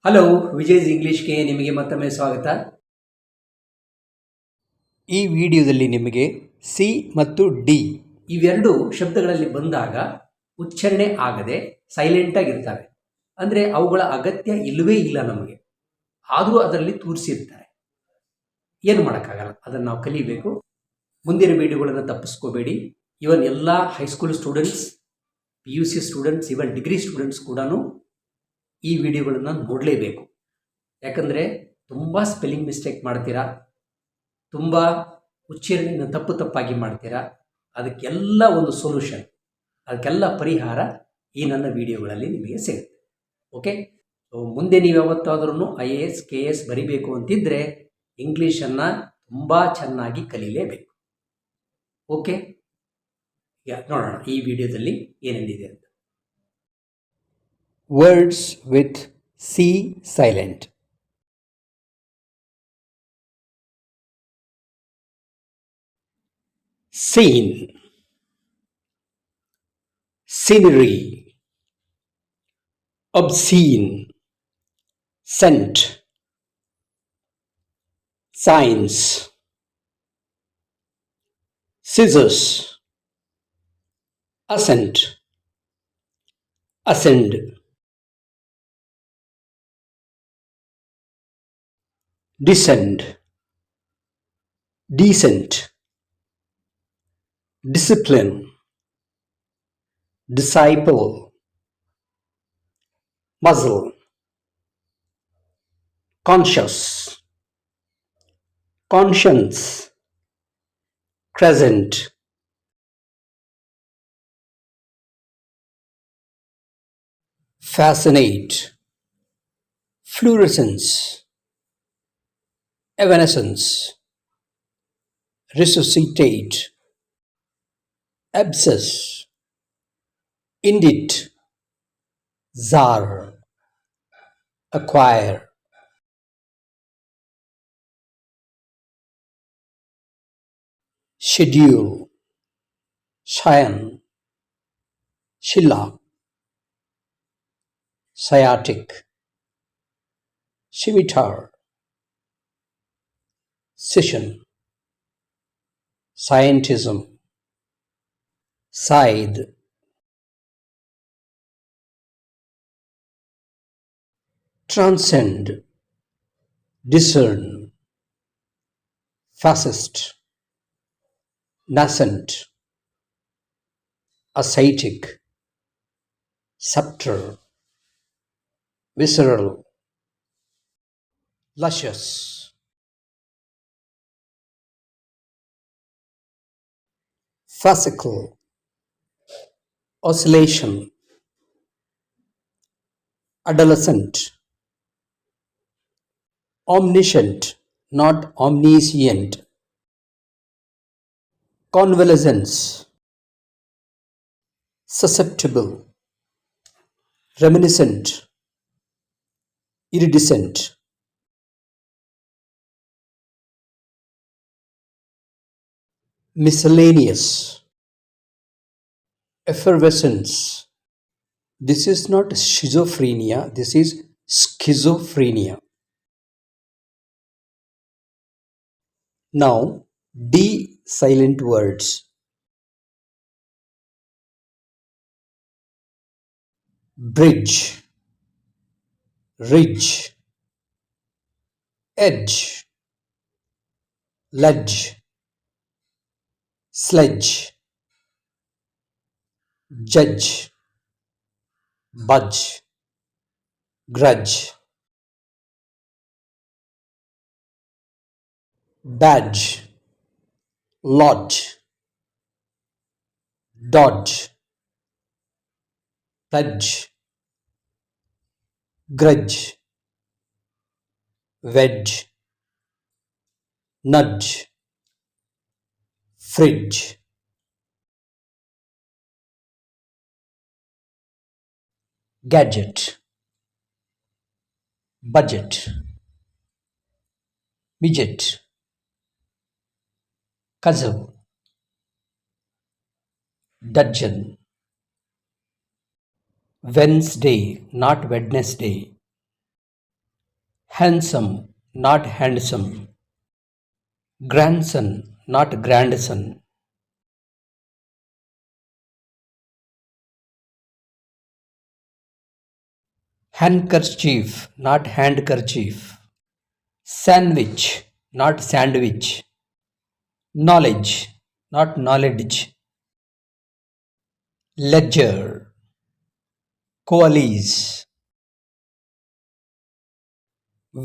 Hello, Vijay's ಇಂಗ್ಲೀಷ್ಗೆ ನಿಮಗೆ ಮತ್ತೊಮ್ಮೆ ಸ್ವಾಗತ. ಈ ವಿಡಿಯೋದಲ್ಲಿ ನಿಮಗೆ ಸಿ ಮತ್ತು ಡಿ ಇವೆರಡು ಶಬ್ದಗಳಲ್ಲಿ ಬಂದಾಗ ಉಚ್ಚಾರಣೆ ಆಗದೆ ಸೈಲೆಂಟಾಗಿರ್ತವೆ. ಅಂದರೆ ಅವುಗಳ ಅಗತ್ಯ ಇಲ್ಲವೇ ಇಲ್ಲ ನಮಗೆ, ಆದರೂ ಅದರಲ್ಲಿ ತೋರಿಸಿರ್ತಾರೆ. ಏನು ಮಾಡೋಕ್ಕಾಗಲ್ಲ, ಅದನ್ನು ನಾವು ಕಲಿಬೇಕು. ಮುಂದಿನ ವಿಡಿಯೋಗಳನ್ನು ತಪ್ಪಿಸ್ಕೋಬೇಡಿ. ಇವನ್ ಎಲ್ಲ ಹೈಸ್ಕೂಲ್ ಸ್ಟೂಡೆಂಟ್ಸ್, PUC ಸ್ಟೂಡೆಂಟ್ಸ್, ಇವನ್ ಡಿಗ್ರಿ ಸ್ಟೂಡೆಂಟ್ಸ್ ಕೂಡ ಈ ವಿಡಿಯೋಗಳನ್ನು ನೋಡಲೇಬೇಕು. ಯಾಕಂದರೆ ತುಂಬ ಸ್ಪೆಲ್ಲಿಂಗ್ ಮಿಸ್ಟೇಕ್ ಮಾಡ್ತೀರಾ, ತುಂಬ ಉಚ್ಚಾರಣೆಯನ್ನು ತಪ್ಪಾಗಿ ಮಾಡ್ತೀರಾ. ಅದಕ್ಕೆಲ್ಲ ಒಂದು ಸೊಲ್ಯೂಷನ್, ಅದಕ್ಕೆಲ್ಲ ಪರಿಹಾರ ಈ ನನ್ನ ವಿಡಿಯೋಗಳಲ್ಲಿ ನಿಮಗೆ ಸಿಗುತ್ತೆ. ಓಕೆ, ಸೊ ಮುಂದೆ ನೀವು ಯಾವತ್ತಾದ್ರೂ IAS KS ಬರಿಬೇಕು ಅಂತಿದ್ದರೆ ಇಂಗ್ಲೀಷನ್ನು ತುಂಬ ಚೆನ್ನಾಗಿ ಕಲೀಲೇಬೇಕು. ಓಕೆ, ಈಗ ನೋಡೋಣ ಈ ವಿಡಿಯೋದಲ್ಲಿ ಏನೇನಿದೆ ಅಂತ. Words with C silent. Scene, scenery, obscene, scent, science, scissors, ascent, ascend, descend, decent, discipline, disciple, muzzle, conscious, conscience, crescent, fascinate, fluorescence, evanescence, resuscitate, abscess, indit, czar, acquire, schedule, Cheyenne, Sheila, sciatic, scimitar, scission, scientism, scythe, transcend, discern, fascist, nascent, ascetic, scepter, visceral, luscious, fascicle, oscillation, adolescent, omniscient, not omniscient, convalescence, susceptible, reminiscent, iridescent, miscellaneous, effervescence. This is not schizophrenia, this is schizophrenia. Now, D silent words. Bridge, ridge, edge, ledge, sledge, judge, budge, grudge, badge, lodge, dodge, pledge, grudge, wedge, nudge, fridge, gadget, budget, midget, cudgel, dudgeon, Wednesday, not Wednesday. handsome, not handsome. Grandson, not grandson. Handkerchief, not handkerchief. Sandwich, not sandwich. Knowledge, not knowledge. Ledger, coalesce.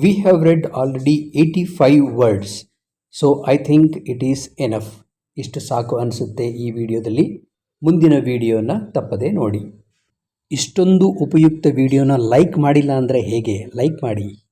We have read already 85 words, so I think it is enough. ಇಷ್ಟು ಸಾಕು ಅನಿಸುತ್ತೆ ಈ ವಿಡಿಯೋದಲ್ಲಿ. ಮುಂದಿನ ವಿಡಿಯೋನ ತಪ್ಪದೆ ನೋಡಿ. ಇಷ್ಟೊಂದು ಉಪಯುಕ್ತ ವಿಡಿಯೋನ ಲೈಕ್ ಮಾಡಿಲ್ಲ ಅಂದರೆ ಹೇಗೆ? ಲೈಕ್ ಮಾಡಿ.